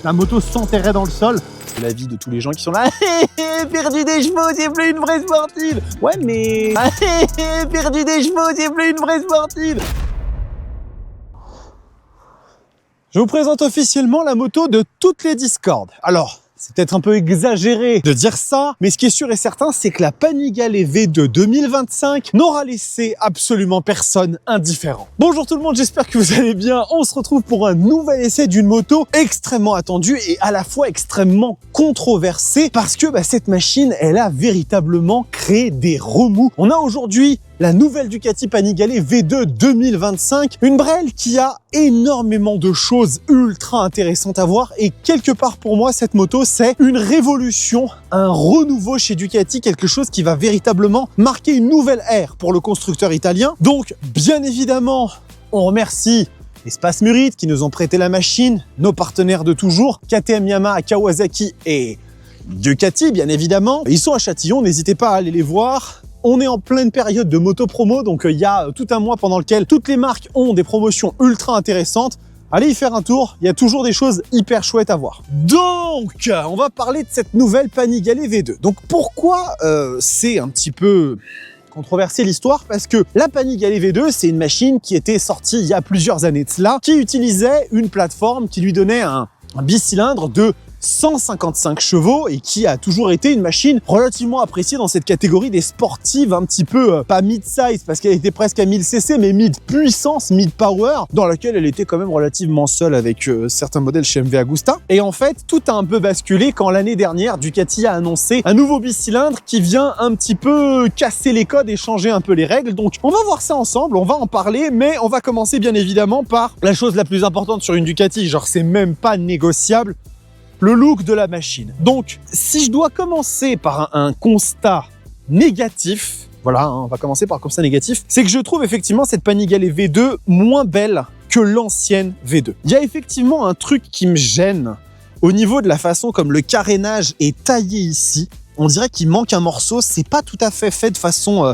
la moto s'enterrait dans le sol. La vie de tous les gens qui sont là. Perdu des chevaux, c'est plus une vraie sportive. Ouais, mais perdu des chevaux, c'est plus une vraie sportive. Je vous présente officiellement la moto de toutes les Discord. Alors, c'est peut-être un peu exagéré de dire ça, mais ce qui est sûr et certain, c'est que la Panigale V2 2025 n'aura laissé absolument personne indifférent. Bonjour tout le monde, j'espère que vous allez bien. On se retrouve pour un nouvel essai d'une moto extrêmement attendue et à la fois extrêmement controversée parce que cette machine, elle a véritablement créé des remous. On a aujourd'hui la nouvelle Ducati Panigale V2 2025, une brelle qui a énormément de choses ultra intéressantes à voir et quelque part pour moi cette moto c'est une révolution, un renouveau chez Ducati, quelque chose qui va véritablement marquer une nouvelle ère pour le constructeur italien. Donc bien évidemment on remercie Espace Murit qui nous ont prêté la machine, nos partenaires de toujours, KTM, Yamaha, Kawasaki et Ducati bien évidemment. Ils sont à Châtillon, n'hésitez pas à aller les voir. On est en pleine période de moto promo, donc il y a tout un mois pendant lequel toutes les marques ont des promotions ultra intéressantes. Allez y faire un tour, il y a toujours des choses hyper chouettes à voir. Donc, on va parler de cette nouvelle Panigale V2. Donc pourquoi c'est un petit peu controversé l'histoire? Parce que la Panigale V2, c'est une machine qui était sortie il y a plusieurs années de cela, qui utilisait une plateforme qui lui donnait un bicylindre de 155 chevaux et qui a toujours été une machine relativement appréciée dans cette catégorie des sportives un petit peu, pas mid-size parce qu'elle était presque à 1000 cc, mais mid-puissance, mid-power, dans laquelle elle était quand même relativement seule avec certains modèles chez MV Agusta. Et en fait, tout a un peu basculé quand l'année dernière, Ducati a annoncé un nouveau bicylindre qui vient un petit peu casser les codes et changer un peu les règles. Donc on va voir ça ensemble, on va en parler, mais on va commencer bien évidemment par la chose la plus importante sur une Ducati, genre c'est même pas négociable, le look de la machine. Donc, si je dois commencer par un constat négatif, voilà, on va commencer par un constat négatif, c'est que je trouve effectivement cette Panigale V2 moins belle que l'ancienne V2. Il y a effectivement un truc qui me gêne au niveau de la façon comme le carénage est taillé ici. On dirait qu'il manque un morceau, c'est pas tout à fait de façon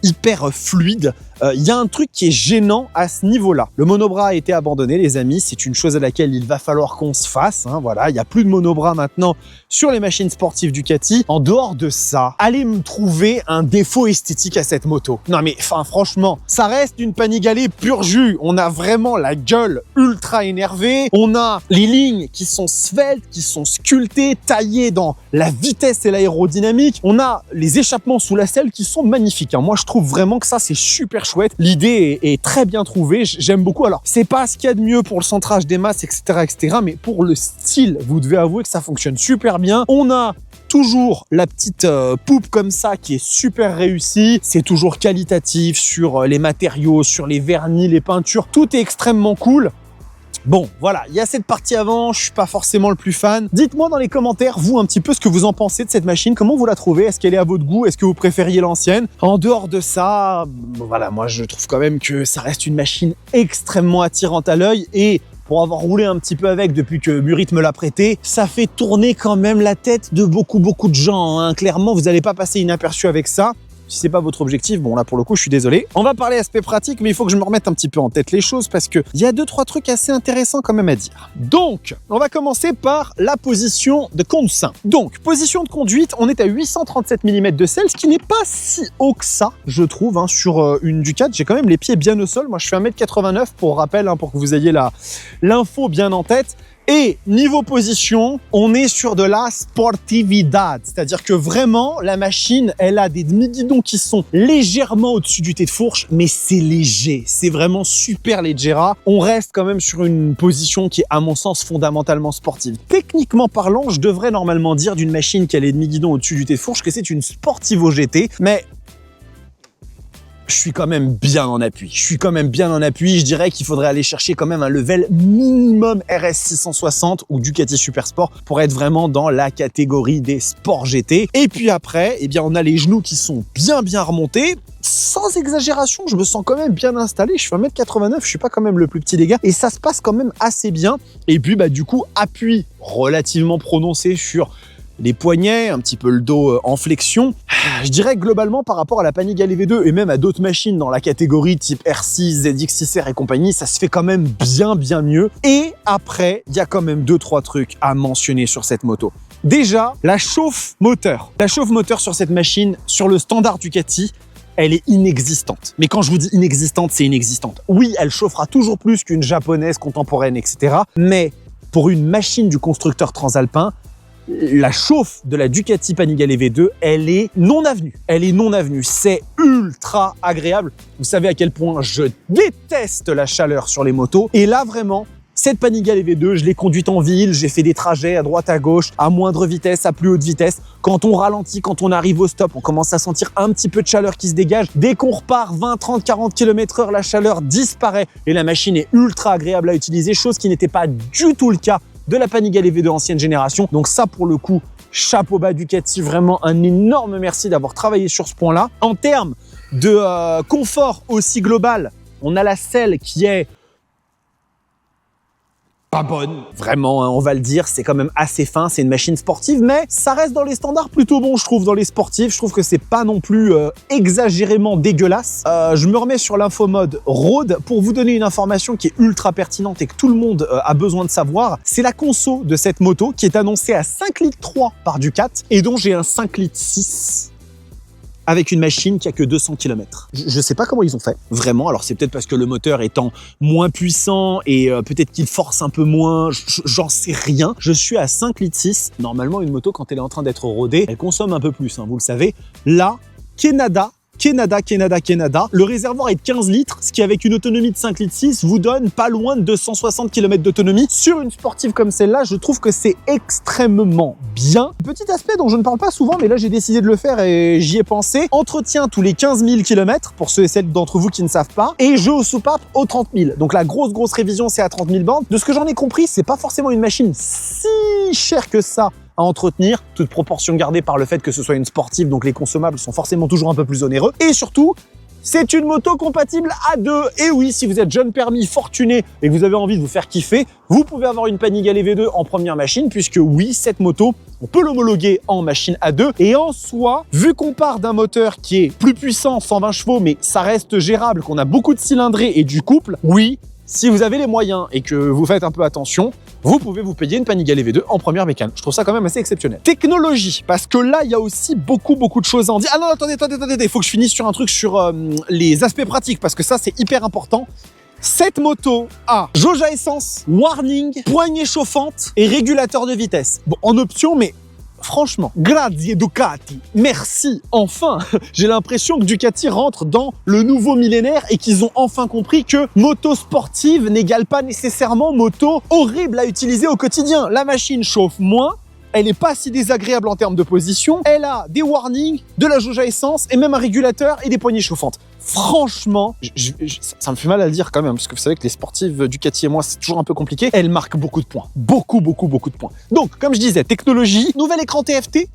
hyper fluide. Il y a un truc qui est gênant à ce niveau-là. Le monobras a été abandonné, les amis. C'est une chose à laquelle il va falloir qu'on se fasse. Voilà, il n'y a plus de monobras maintenant sur les machines sportives Ducati. En dehors de ça, allez me trouver un défaut esthétique à cette moto. Non mais, franchement, ça reste une Panigale pur jus. On a vraiment la gueule ultra énervée. On a les lignes qui sont sveltes, qui sont sculptées, taillées dans la vitesse et l'aérodynamique. On a les échappements sous la selle qui sont magnifiques. Moi, je trouve vraiment que ça, c'est super chouette. L'idée est très bien trouvée, j'aime beaucoup. Alors, c'est pas ce qu'il y a de mieux pour le centrage des masses, etc., mais pour le style, vous devez avouer que ça fonctionne super bien. On a toujours la petite poupe comme ça qui est super réussie. C'est toujours qualitatif sur les matériaux, sur les vernis, les peintures. Tout est extrêmement cool. Bon, voilà, il y a cette partie avant, je suis pas forcément le plus fan. Dites-moi dans les commentaires, vous, un petit peu ce que vous en pensez de cette machine, comment vous la trouvez, est-ce qu'elle est à votre goût, est-ce que vous préfériez l'ancienne? En dehors de ça, voilà, moi je trouve quand même que ça reste une machine extrêmement attirante à l'œil et pour avoir roulé un petit peu avec depuis que Murit me l'a prêté, ça fait tourner quand même la tête de beaucoup de gens. Clairement, vous n'allez pas passer inaperçu avec ça. Si c'est pas votre objectif, bon là pour le coup je suis désolé. On va parler aspect pratique, mais il faut que je me remette un petit peu en tête les choses parce que il y a 2-3 trucs assez intéressants quand même à dire. Donc, on va commencer par la position de conduite. Donc, position de conduite, on est à 837 mm de selle, ce qui n'est pas si haut que ça, je trouve, sur une Ducati. J'ai quand même les pieds bien au sol. Moi je fais 1m89 pour rappel, pour que vous ayez l'info bien en tête. Et niveau position, on est sur de la sportividad, c'est-à-dire que vraiment, la machine, elle a des demi-guidons qui sont légèrement au-dessus du thé de fourche, mais c'est léger, c'est vraiment super légera. On reste quand même sur une position qui est, à mon sens, fondamentalement sportive. Techniquement parlant, je devrais normalement dire d'une machine qui a les demi-guidons au-dessus du thé de fourche que c'est une Sportivo GT, mais je suis quand même bien en appui. Je dirais qu'il faudrait aller chercher quand même un level minimum RS 660 ou Ducati Super Sport pour être vraiment dans la catégorie des sports GT. Et puis après, on a les genoux qui sont bien remontés. Sans exagération, je me sens quand même bien installé. Je fais 1m89, je suis pas quand même le plus petit des gars. Et ça se passe quand même assez bien. Et puis, du coup, appui relativement prononcé sur les poignets, un petit peu le dos en flexion. Je dirais que globalement, par rapport à la Panigale V2 et même à d'autres machines dans la catégorie type R6, ZX6R et compagnie, ça se fait quand même bien mieux. Et après, il y a quand même 2-3 trucs à mentionner sur cette moto. Déjà, la chauffe moteur. La chauffe moteur sur cette machine, sur le standard Ducati, elle est inexistante. Mais quand je vous dis inexistante, c'est inexistante. Oui, elle chauffera toujours plus qu'une japonaise contemporaine, etc. Mais pour une machine du constructeur transalpin, la chauffe de la Ducati Panigale V2, elle est non avenue. Elle est non avenue. C'est ultra agréable. Vous savez à quel point je déteste la chaleur sur les motos. Et là, vraiment, cette Panigale V2, je l'ai conduite en ville, j'ai fait des trajets à droite à gauche, à moindre vitesse, à plus haute vitesse. Quand on ralentit, quand on arrive au stop, on commence à sentir un petit peu de chaleur qui se dégage. Dès qu'on repart 20, 30, 40 km/h, la chaleur disparaît et la machine est ultra agréable à utiliser, chose qui n'était pas du tout le cas de la Panigale V2 ancienne génération. Donc ça, pour le coup, chapeau bas Ducati, vraiment un énorme merci d'avoir travaillé sur ce point-là. En termes de confort aussi global, on a la selle qui est pas bonne. Vraiment, hein, on va le dire, c'est quand même assez fin, c'est une machine sportive, mais ça reste dans les standards plutôt bons, je trouve, dans les sportifs. Je trouve que c'est pas non plus exagérément dégueulasse. Je me remets sur l'infomode Road pour vous donner une information qui est ultra pertinente et que tout le monde a besoin de savoir. C'est la conso de cette moto qui est annoncée à 5,3 litres par Ducati et dont j'ai un 5,6 litres. Avec une machine qui a que 200 km. Je sais pas comment ils ont fait, vraiment. Alors c'est peut-être parce que le moteur étant moins puissant et peut-être qu'il force un peu moins, j'en sais rien. Je suis à 5,6 litres. Normalement, une moto, quand elle est en train d'être rodée, elle consomme un peu plus, hein, vous le savez. Là, Canada. Le réservoir est de 15 litres, ce qui avec une autonomie de 5,6 litres vous donne pas loin de 260 km d'autonomie. Sur une sportive comme celle-là, je trouve que c'est extrêmement bien. Petit aspect dont je ne parle pas souvent, mais là j'ai décidé de le faire et j'y ai pensé. Entretien tous les 15 000 km, pour ceux et celles d'entre vous qui ne savent pas, et jeu aux soupapes aux 30 000. Donc la grosse révision, c'est à 30 000 bandes. De ce que j'en ai compris, c'est pas forcément une machine si chère que ça à entretenir, toute proportion gardée par le fait que ce soit une sportive, donc les consommables sont forcément toujours un peu plus onéreux. Et surtout, c'est une moto compatible à deux. Et oui, si vous êtes jeune permis, fortuné et que vous avez envie de vous faire kiffer, vous pouvez avoir une Panigale V2 en première machine, puisque oui, cette moto, on peut l'homologuer en machine à deux. Et en soi, vu qu'on part d'un moteur qui est plus puissant, 120 chevaux, mais ça reste gérable, qu'on a beaucoup de cylindrée et du couple, oui, si vous avez les moyens et que vous faites un peu attention, vous pouvez vous payer une Panigale V2 en première bécane. Je trouve ça quand même assez exceptionnel. Technologie, parce que là, il y a aussi beaucoup de choses à en dire. Ah non, attendez, il faut que je finisse sur un truc sur les aspects pratiques, parce que ça, c'est hyper important. Cette moto a jauge à essence, warning, poignée chauffante et régulateur de vitesse. Bon, en option, mais franchement, grazie Ducati, merci, enfin. J'ai l'impression que Ducati rentre dans le nouveau millénaire et qu'ils ont enfin compris que moto sportive n'égale pas nécessairement moto horrible à utiliser au quotidien. La machine chauffe moins, elle n'est pas si désagréable en termes de position, elle a des warnings, de la jauge à essence et même un régulateur et des poignées chauffantes. Franchement, ça me fait mal à le dire quand même, parce que vous savez que les sportives Ducati et moi, c'est toujours un peu compliqué. Elle marque beaucoup de points. Beaucoup de points. Donc, comme je disais, technologie, nouvel écran TFT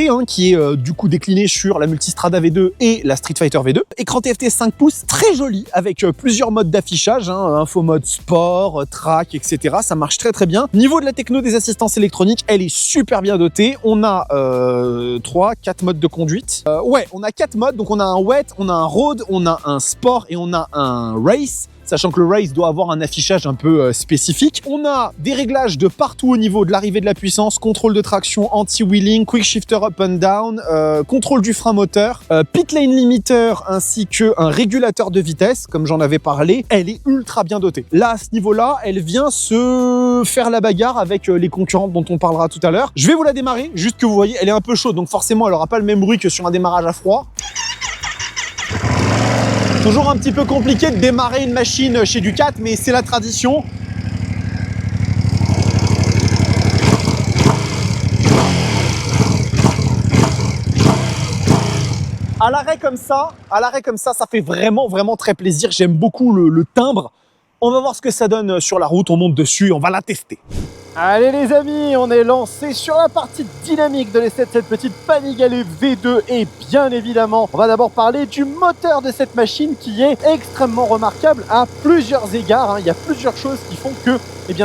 hein, qui est du coup décliné sur la Multistrada V2 et la Street Fighter V2. Écran TFT 5 pouces, très joli, avec plusieurs modes d'affichage, hein, info mode sport, track, etc. Ça marche très bien. Niveau de la techno des assistances électroniques, elle est super bien dotée. On a 4 modes de conduite. Ouais, on a 4 modes, donc on a un wet, on a un road, on a un sport et on a un race, sachant que le race doit avoir un affichage un peu spécifique. On a des réglages de partout au niveau de l'arrivée de la puissance, contrôle de traction, anti-wheeling, quick shifter up and down, contrôle du frein moteur, pit lane limiter ainsi qu'un régulateur de vitesse, comme j'en avais parlé. Elle est ultra bien dotée. Là, à ce niveau-là, elle vient se faire la bagarre avec les concurrentes dont on parlera tout à l'heure. Je vais vous la démarrer, juste que vous voyez, elle est un peu chaude, donc forcément, elle n'aura pas le même bruit que sur un démarrage à froid. Toujours un petit peu compliqué de démarrer une machine chez Ducati, mais c'est la tradition. À l'arrêt comme ça, ça fait vraiment très plaisir. J'aime beaucoup le timbre. On va voir ce que ça donne sur la route. On monte dessus, on va la tester. Allez les amis, on est lancé sur la partie dynamique de l'essai de cette petite Panigale V2 et bien évidemment, on va d'abord parler du moteur de cette machine qui est extrêmement remarquable à plusieurs égards. Il y a plusieurs choses qui font que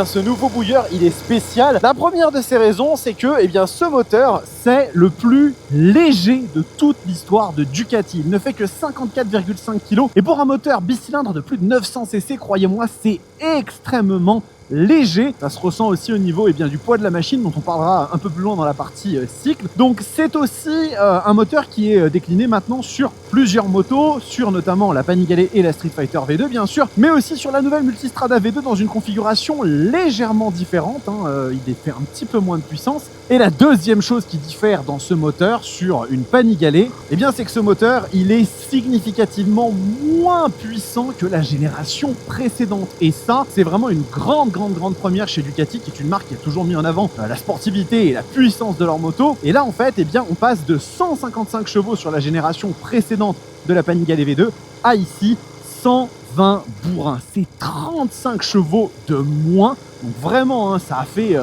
ce nouveau bouilleur, il est spécial. La première de ces raisons, c'est que ce moteur, c'est le plus léger de toute l'histoire de Ducati. Il ne fait que 54,5 kg et pour un moteur bicylindre de plus de 900 cc, croyez-moi, c'est extrêmement léger. Ça se ressent aussi au niveau du poids de la machine dont on parlera un peu plus loin dans la partie cycle. Donc c'est aussi un moteur qui est décliné maintenant sur plusieurs motos, sur notamment la Panigale et la Street Fighter V2 bien sûr, mais aussi sur la nouvelle Multistrada V2 dans une configuration légèrement différente. Il est fait un petit peu moins de puissance. Et la deuxième chose qui diffère dans ce moteur sur une Panigale, c'est que ce moteur, il est significativement moins puissant que la génération précédente. Et ça, c'est vraiment une grande première chez Ducati, qui est une marque qui a toujours mis en avant la sportivité et la puissance de leur moto. Et là, en fait, on passe de 155 chevaux sur la génération précédente de la Panigale V2 à ici 120 bourrins. C'est 35 chevaux de moins. Donc vraiment, ça a fait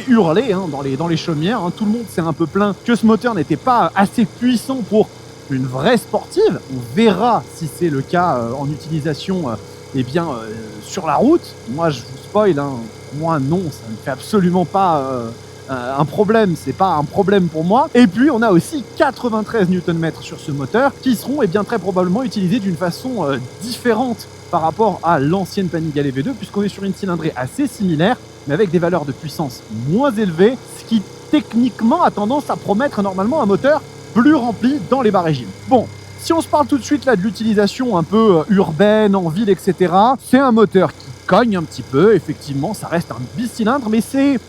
hurler dans les chaumières. Tout le monde s'est un peu plaint que ce moteur n'était pas assez puissant pour une vraie sportive. On verra si c'est le cas en utilisation sur la route. Moi, je vous spoil, moi non, ça ne fait absolument pas un problème, c'est pas un problème pour moi. Et puis on a aussi 93 Nm sur ce moteur qui seront très probablement utilisés d'une façon différente par rapport à l'ancienne Panigale V2, puisqu'on est sur une cylindrée assez similaire mais avec des valeurs de puissance moins élevées, ce qui techniquement a tendance à promettre normalement un moteur plus rempli dans les bas régimes. Bon, si on se parle tout de suite là de l'utilisation un peu urbaine, en ville, etc., c'est un moteur qui cogne un petit peu, effectivement, ça reste un bicylindre, mais c'est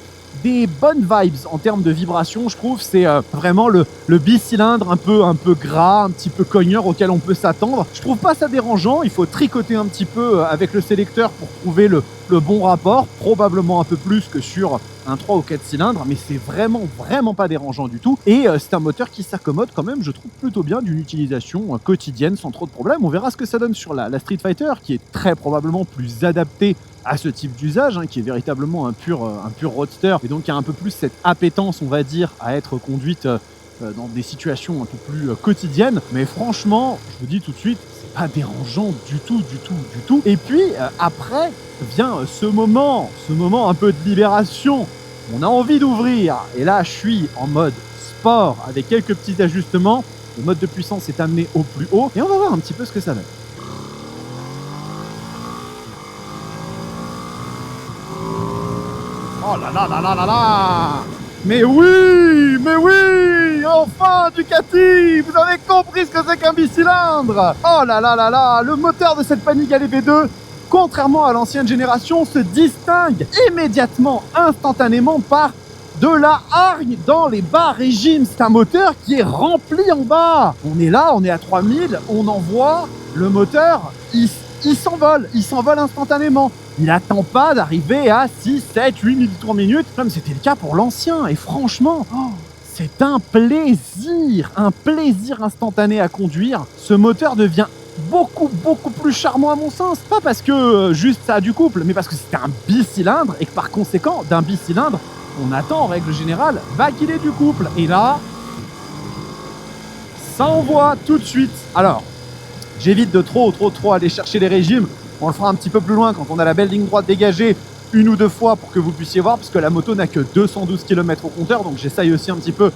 des bonnes vibes en termes de vibration, je trouve. C'est vraiment le bicylindre un peu gras, un petit peu cogneur auquel on peut s'attendre. Je trouve pas ça dérangeant, il faut tricoter un petit peu avec le sélecteur pour trouver le bon rapport, probablement un peu plus que sur un 3 ou 4 cylindres, mais c'est vraiment pas dérangeant du tout. Et c'est un moteur qui s'accommode quand même, je trouve, plutôt bien d'une utilisation quotidienne sans trop de problèmes. On verra ce que ça donne sur la Street Fighter, qui est très probablement plus adaptée à ce type d'usage, qui est véritablement un pur roadster, et donc qui a un peu plus cette appétence, on va dire, à être conduite dans des situations un peu plus quotidiennes. Mais franchement, je vous dis tout de suite, c'est pas dérangeant du tout. Et puis après vient ce moment un peu de libération. On a envie d'ouvrir, et là je suis en mode sport avec quelques petits ajustements. Le mode de puissance est amené au plus haut et on va voir un petit peu ce que ça donne. Oh là là là là là là! Mais oui! Enfin, Ducati! Vous avez compris ce que c'est qu'un bicylindre! Oh là là là là! Le moteur de cette Panigale V2, contrairement à l'ancienne génération, se distingue immédiatement, instantanément par de la hargne dans les bas régimes. C'est un moteur qui est rempli en bas. On est là, on est à 3000, on envoie, le moteur, il s'envole instantanément. Il n'attend pas d'arriver à 6, 7, 8 000 tours minute, comme c'était le cas pour l'ancien. Et franchement, c'est un plaisir instantané à conduire. Ce moteur devient beaucoup plus charmant à mon sens. Pas parce que juste ça a du couple, mais parce que c'est un bicylindre et que par conséquent, d'un bicylindre, on attend en règle générale qu'il ait du couple. Et là, ça envoie tout de suite. Alors, j'évite de trop aller chercher les régimes. On le fera un petit peu plus loin quand on a la belle ligne droite dégagée une ou deux fois pour que vous puissiez voir, puisque la moto n'a que 212 km au compteur, donc j'essaye aussi un petit peu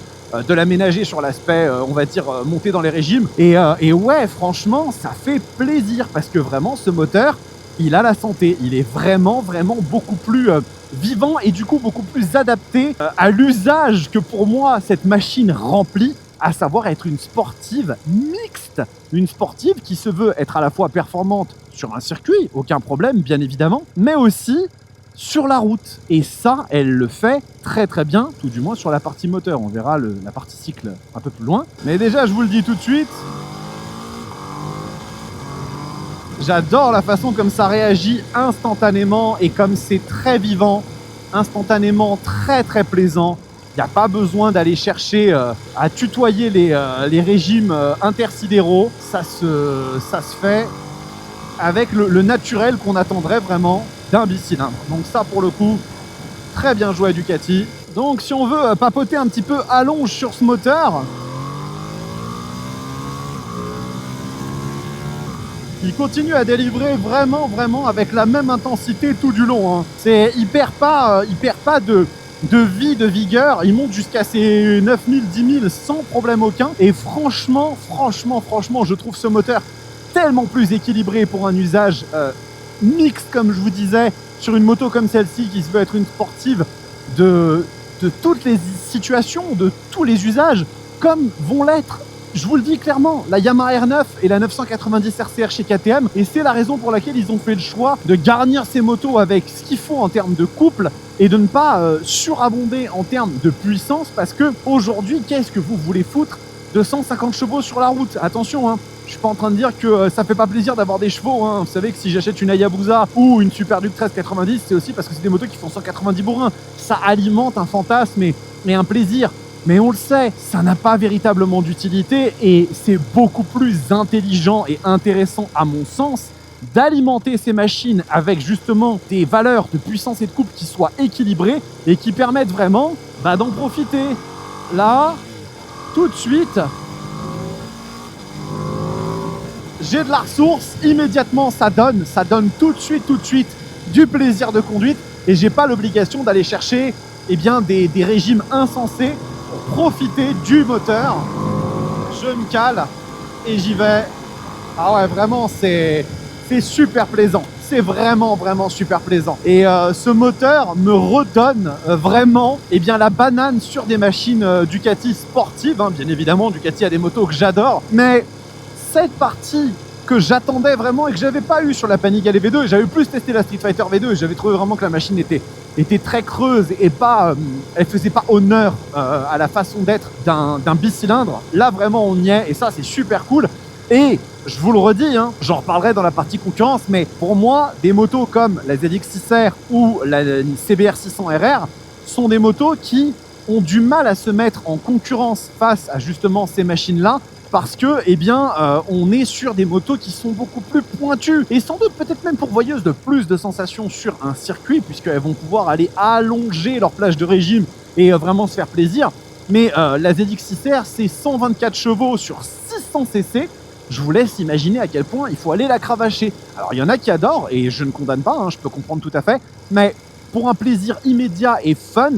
de l'aménager sur l'aspect, on va dire, monter dans les régimes. Et ouais, franchement, ça fait plaisir, parce que vraiment, ce moteur, il a la santé. Il est vraiment beaucoup plus vivant et du coup beaucoup plus adapté à l'usage que pour moi cette machine remplit, à savoir être une sportive mixte. Une sportive qui se veut être à la fois performante sur un circuit, aucun problème bien évidemment, mais aussi sur la route. Et ça, elle le fait très bien, tout du moins sur la partie moteur. On verra la partie cycle un peu plus loin. Mais déjà, je vous le dis tout de suite, j'adore la façon comme ça réagit instantanément et comme c'est très vivant, instantanément très plaisant. Il n'y a pas besoin d'aller chercher à tutoyer les régimes intersidéraux. Ça se fait avec le naturel qu'on attendrait vraiment d'un bicylindre. Donc ça, pour le coup, Très bien joué à Ducati. Donc si on veut papoter un petit peu allonge sur ce moteur, il continue à délivrer vraiment avec la même intensité tout du long. Hein. Il perd pas de vie, de vigueur. Il monte jusqu'à ses 9000, 10 000 sans problème aucun. Et franchement, je trouve ce moteur tellement plus équilibré pour un usage mixte, comme je vous disais, sur une moto comme celle-ci qui se veut être une sportive de toutes les situations, de tous les usages, comme vont l'être, je vous le dis clairement, la Yamaha R9 et la 990 RCR chez KTM, et c'est la raison pour laquelle ils ont fait le choix de garnir ces motos avec ce qu'il faut en termes de couple et de ne pas surabonder en termes de puissance, parce que aujourd'hui, qu'est-ce que vous voulez foutre de 150 chevaux sur la route? Attention, hein, je suis pas en train de dire que ça fait pas plaisir d'avoir des chevaux. Hein. Vous savez que si j'achète une Hayabusa ou une Super Duke 1390, c'est aussi parce que c'est des motos qui font 190 bourrins. Ça alimente un fantasme et un plaisir. Mais on le sait, ça n'a pas véritablement d'utilité et c'est beaucoup plus intelligent et intéressant à mon sens d'alimenter ces machines avec justement des valeurs de puissance et de couple qui soient équilibrées et qui permettent vraiment d'en profiter. Là, tout de suite, j'ai de la ressource, immédiatement ça donne tout de suite du plaisir de conduite et j'ai pas l'obligation d'aller chercher des régimes insensés pour profiter du moteur. Je me cale et j'y vais. Ah ouais, vraiment c'est super plaisant. C'est vraiment super plaisant. Et ce moteur me redonne vraiment la banane sur des machines Ducati sportives. Hein. Bien évidemment, Ducati a des motos que j'adore. Mais cette partie que j'attendais vraiment et que j'avais pas eu sur la Panigale V2, j'avais plus testé la Street Fighter V2 et j'avais trouvé vraiment que la machine était très creuse et elle faisait pas honneur à la façon d'être d'un bicylindre. Là vraiment on y est et ça c'est super cool. Et je vous le redis, hein, j'en reparlerai dans la partie concurrence, mais pour moi, des motos comme la ZX6R ou la CBR 600 RR sont des motos qui ont du mal à se mettre en concurrence face à justement ces machines-là, parce que, on est sur des motos qui sont beaucoup plus pointues et sans doute peut-être même pourvoyeuses de plus de sensations sur un circuit, puisqu'elles vont pouvoir aller allonger leur plage de régime et vraiment se faire plaisir. Mais la ZX6R, c'est 124 chevaux sur 600 cc. Je vous laisse imaginer à quel point il faut aller la cravacher. Alors, il y en a qui adorent, et je ne condamne pas, hein, je peux comprendre tout à fait, mais pour un plaisir immédiat et fun,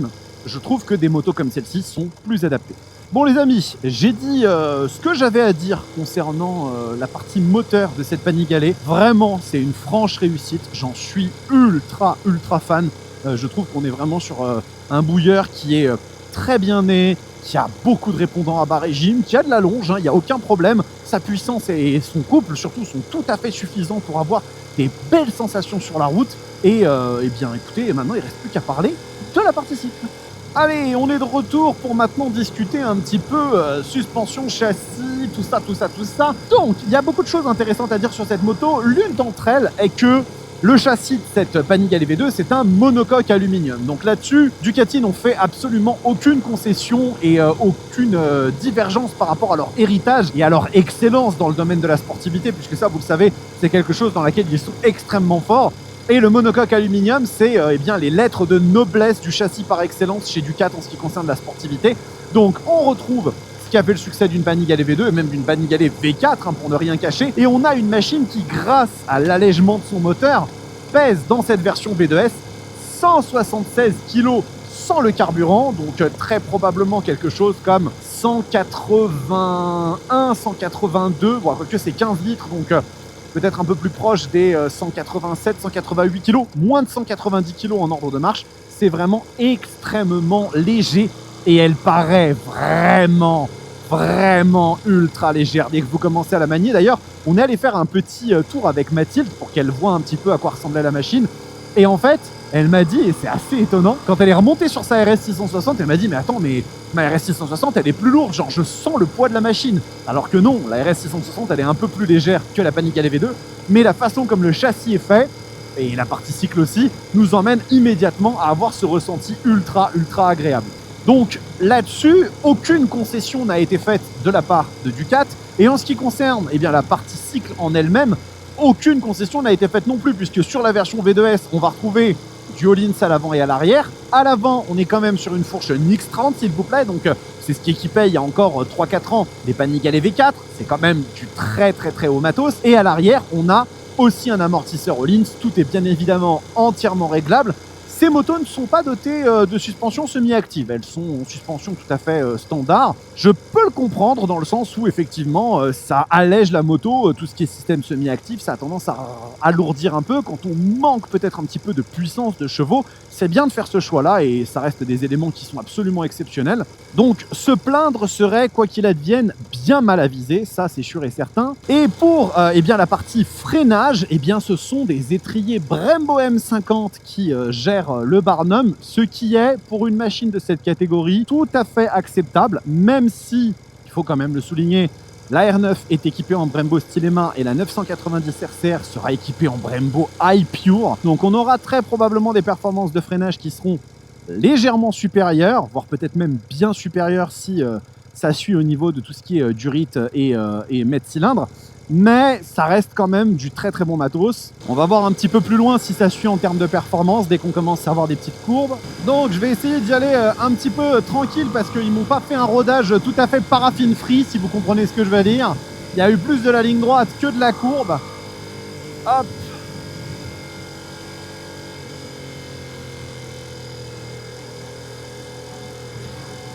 je trouve que des motos comme celle-ci sont plus adaptées. Bon les amis, j'ai dit ce que j'avais à dire concernant la partie moteur de cette Panigale. Vraiment, c'est une franche réussite. J'en suis ultra fan. Je trouve qu'on est vraiment sur un bouilleur qui est très bien né, qui a beaucoup de répondants à bas régime, qui a de la longe, il n'y a aucun problème. Sa puissance et son couple surtout sont tout à fait suffisants pour avoir des belles sensations sur la route. Et écoutez, maintenant il ne reste plus qu'à parler de la partie cycle. Allez, on est de retour pour maintenant discuter un petit peu suspension, châssis, tout ça. Donc, il y a beaucoup de choses intéressantes à dire sur cette moto. L'une d'entre elles est que le châssis de cette Panigale V2, c'est un monocoque aluminium. Donc là-dessus, Ducati n'ont fait absolument aucune concession et aucune divergence par rapport à leur héritage et à leur excellence dans le domaine de la sportivité, puisque ça, vous le savez, c'est quelque chose dans laquelle ils sont extrêmement forts. Et le monocoque aluminium, c'est les lettres de noblesse du châssis par excellence chez Ducati en ce qui concerne la sportivité. Donc on retrouve ce qui a fait le succès d'une Panigale V2 et même d'une Panigale V4 pour ne rien cacher. Et on a une machine qui, grâce à l'allègement de son moteur, pèse dans cette version V2S 176 kg sans le carburant, donc très probablement quelque chose comme 181, 182, bon, quoique c'est 15 litres, donc peut-être un peu plus proche des 187, 188 kg, moins de 190 kg en ordre de marche. C'est vraiment extrêmement léger et elle paraît vraiment ultra légère dès que vous commencez à la manier. D'ailleurs, on est allé faire un petit tour avec Mathilde pour qu'elle voit un petit peu à quoi ressemblait la machine. Et en fait, elle m'a dit, et c'est assez étonnant, quand elle est remontée sur sa RS 660, elle m'a dit, mais attends, mais ma RS 660, elle est plus lourde, genre je sens le poids de la machine. Alors que non, la RS 660, elle est un peu plus légère que la Panigale V2, mais la façon comme le châssis est fait, et la partie cycle aussi, nous emmène immédiatement à avoir ce ressenti ultra agréable. Donc là-dessus, aucune concession n'a été faite de la part de Ducati. Et en ce qui concerne la partie cycle en elle-même, aucune concession n'a été faite non plus, puisque sur la version V2S, on va retrouver du Öhlins à l'avant et à l'arrière. À l'avant, on est quand même sur une fourche Nix30 s'il vous plaît, donc c'est ce qui équipait il y a encore 3-4 ans les Panigale V4, c'est quand même du très haut matos. Et à l'arrière, on a aussi un amortisseur Öhlins, tout est bien évidemment entièrement réglable. Ces motos ne sont pas dotées de suspension semi-active, elles sont en suspension tout à fait standard. Je peux le comprendre dans le sens où effectivement ça allège la moto, tout ce qui est système semi-actif, ça a tendance à alourdir un peu. Quand on manque peut-être un petit peu de puissance de chevaux, c'est bien de faire ce choix-là et ça reste des éléments qui sont absolument exceptionnels. Donc se plaindre serait, quoi qu'il advienne, bien mal avisé, ça c'est sûr et certain. Et pour eh bien, la partie freinage, eh bien, ce sont des étriers Brembo M50 qui gèrent le Barnum, ce qui est, pour une machine de cette catégorie, tout à fait acceptable, même si, il faut quand même le souligner, la R9 est équipée en Brembo Stylema et la 990 RCR sera équipée en Brembo iPure. Donc on aura très probablement des performances de freinage qui seront légèrement supérieures, voire peut-être même bien supérieures si ça suit au niveau de tout ce qui est durite et mètre cylindre. Mais ça reste quand même du très bon matos. On va voir un petit peu plus loin si ça suit en termes de performance dès qu'on commence à avoir des petites courbes. Donc je vais essayer d'y aller un petit peu tranquille parce qu'ils m'ont pas fait un rodage tout à fait paraffine free, si vous comprenez ce que je veux dire. Il y a eu plus de la ligne droite que de la courbe. Hop.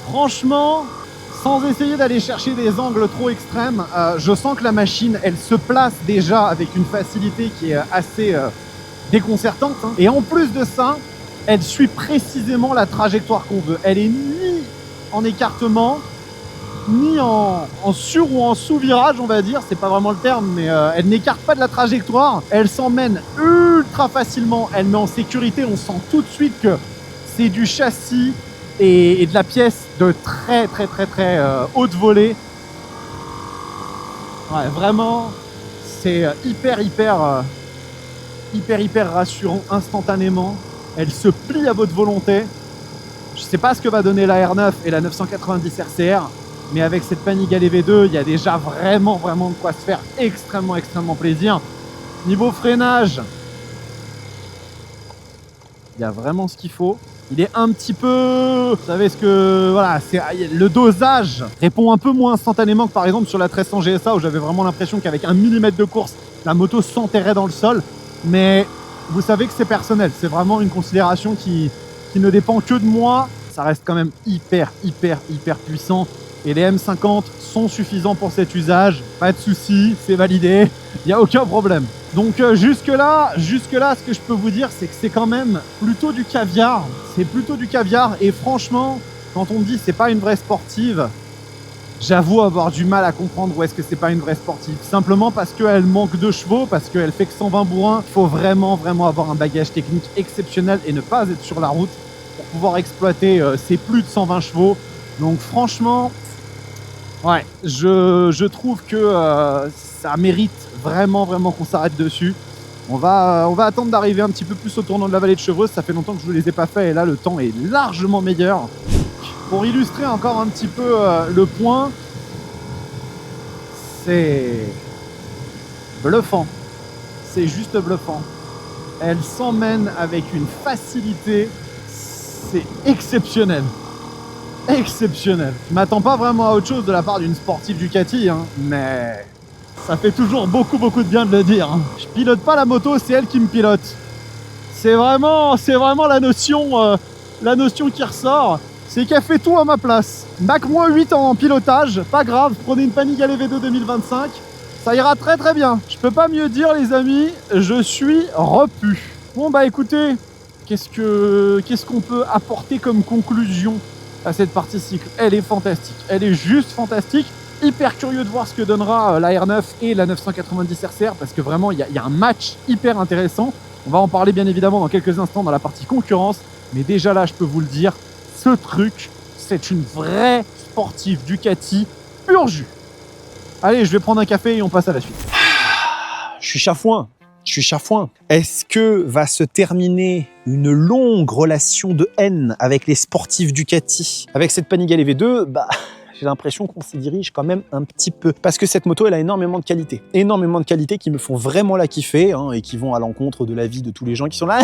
Franchement, sans essayer d'aller chercher des angles trop extrêmes, je sens que la machine, elle se place déjà avec une facilité qui est assez déconcertante. Hein. Et en plus de ça, elle suit précisément la trajectoire qu'on veut. Elle est ni en écartement, ni en sur ou en sous-virage, on va dire. C'est pas vraiment le terme, mais elle n'écarte pas de la trajectoire. Elle s'emmène ultra facilement. Elle met en sécurité. On sent tout de suite que c'est du châssis et de la pièce de très haute volée. Ouais, vraiment, c'est hyper rassurant instantanément. Elle se plie à votre volonté. Je sais pas ce que va donner la R9 et la 990 RCR, mais avec cette Panigale V2, il y a déjà vraiment de quoi se faire extrêmement plaisir. Niveau freinage, il y a vraiment ce qu'il faut. Il est un petit peu... Vous savez ce que... Voilà, le dosage répond un peu moins instantanément que par exemple sur la 1300 GSA où j'avais vraiment l'impression qu'avec 1 mm de course, la moto s'enterrait dans le sol. Mais vous savez que c'est personnel. C'est vraiment une considération qui ne dépend que de moi. Ça reste quand même hyper puissant. Et les M50 sont suffisants pour cet usage. Pas de souci, c'est validé. Il n'y a aucun problème. Donc jusque-là, ce que je peux vous dire, c'est que c'est quand même plutôt du caviar. C'est plutôt du caviar. Et franchement, quand on me dit c'est pas une vraie sportive, j'avoue avoir du mal à comprendre où est-ce que c'est pas une vraie sportive. Simplement parce qu'elle manque de chevaux, parce qu'elle fait que 120 bourrins. Il faut vraiment avoir un bagage technique exceptionnel et ne pas être sur la route pour pouvoir exploiter ces plus de 120 chevaux. Donc franchement, ouais, je trouve que ça mérite vraiment qu'on s'arrête dessus. On va attendre d'arriver un petit peu plus au tournant de la vallée de Chevreuse. Ça fait longtemps que je ne les ai pas fait et là le temps est largement meilleur. Pour illustrer encore un petit peu le point, c'est bluffant. C'est juste bluffant. Elle s'emmène avec une facilité, c'est exceptionnel. Exceptionnel. Je m'attends pas vraiment à autre chose de la part d'une sportive Ducati, hein, mais ça fait toujours beaucoup de bien de le dire. Hein. Je pilote pas la moto, c'est elle qui me pilote. C'est vraiment la notion qui ressort, c'est qu'elle fait tout à ma place. Bac moins 8 en pilotage, pas grave, prenez une Panigale V2 2025, ça ira très bien. Je peux pas mieux dire les amis, je suis repu. Bon bah écoutez, qu'est-ce qu'on peut apporter comme conclusion à cette partie cycle? Elle est fantastique, elle est juste fantastique. Hyper curieux de voir ce que donnera la R9 et la 990 RCR parce que vraiment il y a un match hyper intéressant. On va en parler bien évidemment dans quelques instants dans la partie concurrence, mais déjà là je peux vous le dire, ce truc c'est une vraie sportive Ducati pur jus. Allez, je vais prendre un café et on passe à la suite. Je suis chafouin. Est-ce que va se terminer une longue relation de haine avec les sportifs Ducati? Avec cette Panigale V2, bah, j'ai l'impression qu'on s'y dirige quand même un petit peu. Parce que cette moto, elle a énormément de qualités. Énormément de qualités qui me font vraiment la kiffer hein, et qui vont à l'encontre de la vie de tous les gens qui sont là.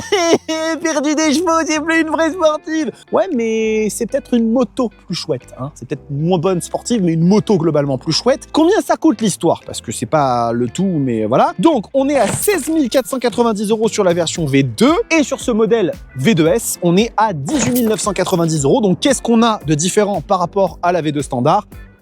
Perdu des chevaux, c'est plus une vraie sportive. Ouais, mais c'est peut-être une moto plus chouette. Hein. C'est peut-être moins bonne sportive, mais une moto globalement plus chouette. Combien ça coûte l'histoire? Parce que c'est pas le tout, mais voilà. Donc, on est à 16 490 € sur la version V2 et sur ce modèle V2S, on est à 18 990 €. Donc, qu'est-ce qu'on a de différent par rapport à la V2 standard?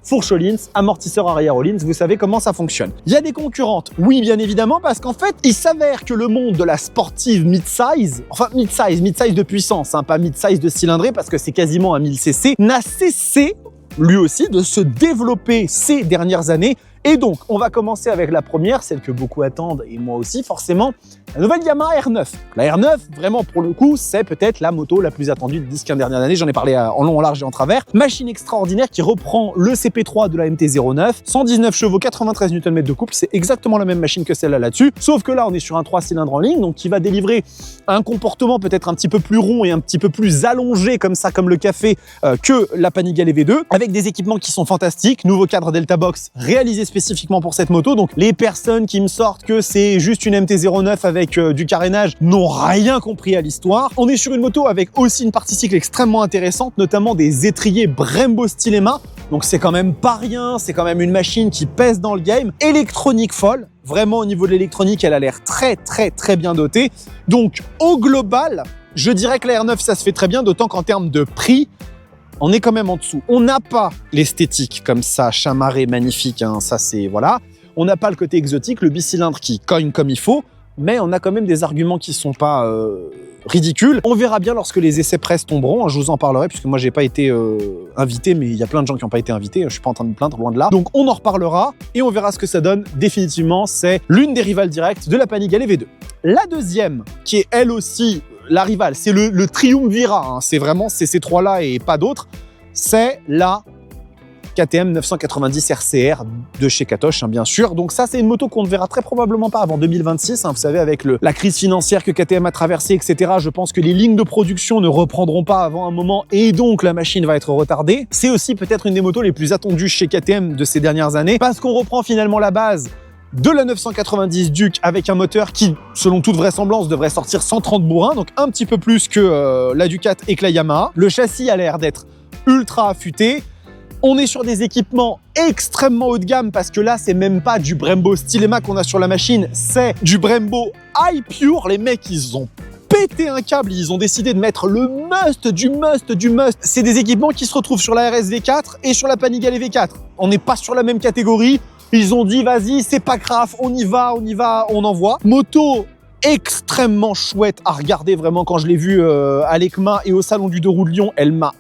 Fourche Öhlins, amortisseur arrière Öhlins, vous savez comment ça fonctionne. Il y a des concurrentes, oui bien évidemment, parce qu'en fait, il s'avère que le monde de la sportive mid-size, enfin mid-size de puissance, hein, pas mid-size de cylindrée, parce que c'est quasiment un 1000 cc, n'a cessé, lui aussi, de se développer ces dernières années. Et donc, on va commencer avec la première, celle que beaucoup attendent, et moi aussi forcément, la nouvelle Yamaha R9. La R9, vraiment pour le coup, c'est peut-être la moto la plus attendue de 10-15 dernières années, j'en ai parlé en long, en large et en travers. Machine extraordinaire qui reprend le CP3 de la MT-09, 119 chevaux, 93 Nm de couple, c'est exactement la même machine que celle-là là-dessus, sauf que là on est sur un 3 cylindres en ligne, donc qui va délivrer un comportement peut-être un petit peu plus rond et un petit peu plus allongé comme ça, comme le café, que la Panigale V2, avec des équipements qui sont fantastiques, nouveau cadre Delta Box réalisé spécifiquement pour cette moto, donc les personnes qui me sortent que c'est juste une MT-09 avec du carénage n'ont rien compris à l'histoire. On est sur une moto avec aussi une partie cycle extrêmement intéressante, notamment des étriers Brembo Stylema, donc c'est quand même pas rien, c'est quand même une machine qui pèse dans le game, électronique folle, vraiment au niveau de l'électronique elle a l'air très bien dotée, donc au global, je dirais que la R9 ça se fait très bien, d'autant qu'en termes de prix, on est quand même en dessous. On n'a pas l'esthétique comme ça, chamarré, magnifique, hein, ça c'est voilà. On n'a pas le côté exotique, le bicylindre qui cogne comme il faut, mais on a quand même des arguments qui sont pas ridicules. On verra bien lorsque les essais presse tomberont, hein, je vous en parlerai, puisque moi j'ai pas été invité, mais il y a plein de gens qui n'ont pas été invités, je suis pas en train de me plaindre, loin de là. Donc on en reparlera et on verra ce que ça donne. Définitivement, c'est l'une des rivales directes de la Panigale V2. La deuxième, qui est elle aussi la rivale, c'est le triumvirat, hein, c'est vraiment ces trois-là et pas d'autres, c'est la KTM 990 RCR de chez Katoche, hein, bien sûr. Donc ça, c'est une moto qu'on ne verra très probablement pas avant 2026. Hein, vous savez, avec la crise financière que KTM a traversée, etc., je pense que les lignes de production ne reprendront pas avant un moment et donc la machine va être retardée. C'est aussi peut-être une des motos les plus attendues chez KTM de ces dernières années parce qu'on reprend finalement la base de la 990 Duke avec un moteur qui, selon toute vraisemblance, devrait sortir 130 bourrins, donc un petit peu plus que la Ducat et que la Yamaha. Le châssis a l'air d'être ultra affûté. On est sur des équipements extrêmement haut de gamme parce que là, c'est même pas du Brembo Stylema qu'on a sur la machine, c'est du Brembo High Pure. Les mecs, ils ont pété un câble, ils ont décidé de mettre le must du must. C'est des équipements qui se retrouvent sur la RS V4 et sur la Panigale V4. On n'est pas sur la même catégorie. Ils ont dit, vas-y, c'est pas grave, on y va, on envoie. Moto extrêmement chouette à regarder, vraiment, quand je l'ai vue à l'ECMA et au Salon du 2 roues de Lyon, elle m'a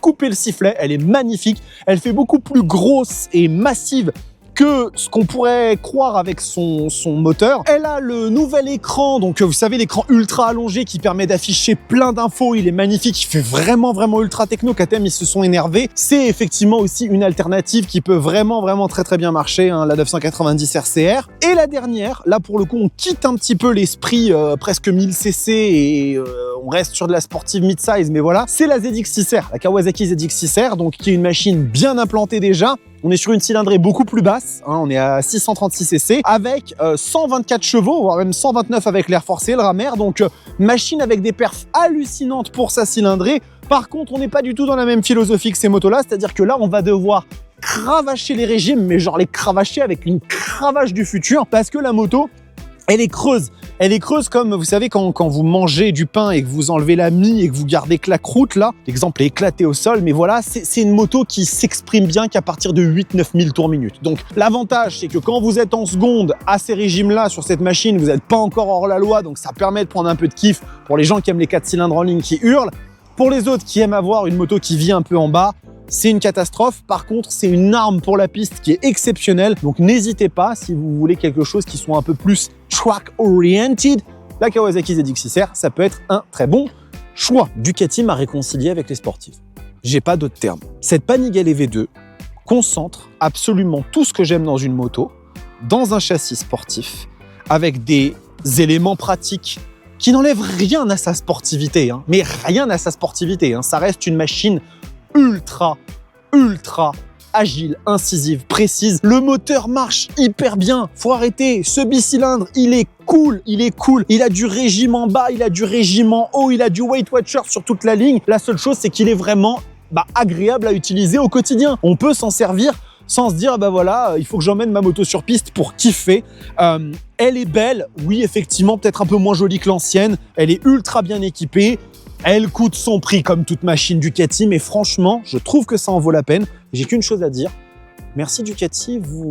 coupé le sifflet, elle est magnifique. Elle fait beaucoup plus grosse et massive que ce qu'on pourrait croire avec son moteur. Elle a le nouvel écran, donc vous savez, l'écran ultra allongé qui permet d'afficher plein d'infos. Il est magnifique, il fait vraiment ultra techno. KTM, ils se sont énervés. C'est effectivement aussi une alternative qui peut vraiment très bien marcher, hein, la 990 RCR. Et la dernière, là pour le coup, on quitte un petit peu l'esprit presque 1000 cc et on reste sur de la sportive mid-size, mais voilà, c'est la ZX6R, la Kawasaki ZX6R, donc qui est une machine bien implantée déjà. On est sur une cylindrée beaucoup plus basse, hein, on est à 636 cc, avec 124 chevaux, voire même 129 avec l'air forcé, le ramer, donc machine avec des perfs hallucinantes pour sa cylindrée. Par contre, on n'est pas du tout dans la même philosophie que ces motos-là, c'est-à-dire que là, on va devoir cravacher les régimes, mais genre les cravacher avec une cravache du futur, parce que la moto, elle est creuse. Elle est creuse comme, vous savez, quand vous mangez du pain et que vous enlevez la mie et que vous gardez que la croûte, là, l'exemple est éclaté au sol, mais voilà, c'est une moto qui s'exprime bien qu'à partir de 8-9 000 tours minute. Donc, l'avantage, c'est que quand vous êtes en seconde à ces régimes-là, sur cette machine, vous n'êtes pas encore hors la loi, donc ça permet de prendre un peu de kiff pour les gens qui aiment les 4 cylindres en ligne qui hurlent. Pour les autres qui aiment avoir une moto qui vit un peu en bas, c'est une catastrophe. Par contre, c'est une arme pour la piste qui est exceptionnelle. Donc, n'hésitez pas si vous voulez quelque chose qui soit un peu plus track-oriented. La Kawasaki ZX6R, ça peut être un très bon choix. Ducati m'a réconcilié avec les sportifs. J'ai pas d'autres termes. Cette Panigale V2 concentre absolument tout ce que j'aime dans une moto, dans un châssis sportif, avec des éléments pratiques qui n'enlèvent rien à sa sportivité, hein, mais rien à sa sportivité. Hein. Ça reste une machine ultra agile, incisive, précise. Le moteur marche hyper bien. Faut arrêter. Ce bicylindre, il est cool, il est cool. Il a du régime en bas, il a du régime en haut, il a du Weight Watcher sur toute la ligne. La seule chose, c'est qu'il est vraiment agréable à utiliser au quotidien. On peut s'en servir sans se dire, bah voilà, il faut que j'emmène ma moto sur piste pour kiffer. Elle est belle, oui, effectivement, peut-être un peu moins jolie que l'ancienne. Elle est ultra bien équipée. Elle coûte son prix comme toute machine Ducati, mais franchement, je trouve que ça en vaut la peine. J'ai qu'une chose à dire. Merci Ducati, vous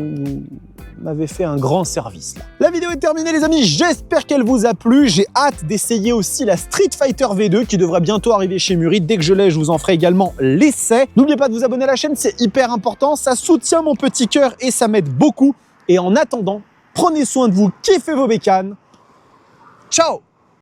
m'avez fait un grand service. La vidéo est terminée les amis, j'espère qu'elle vous a plu. J'ai hâte d'essayer aussi la Street Fighter V2 qui devrait bientôt arriver chez Muri. Dès que je l'ai, je vous en ferai également l'essai. N'oubliez pas de vous abonner à la chaîne, c'est hyper important. Ça soutient mon petit cœur et ça m'aide beaucoup. Et en attendant, prenez soin de vous, kiffez vos bécanes. Ciao!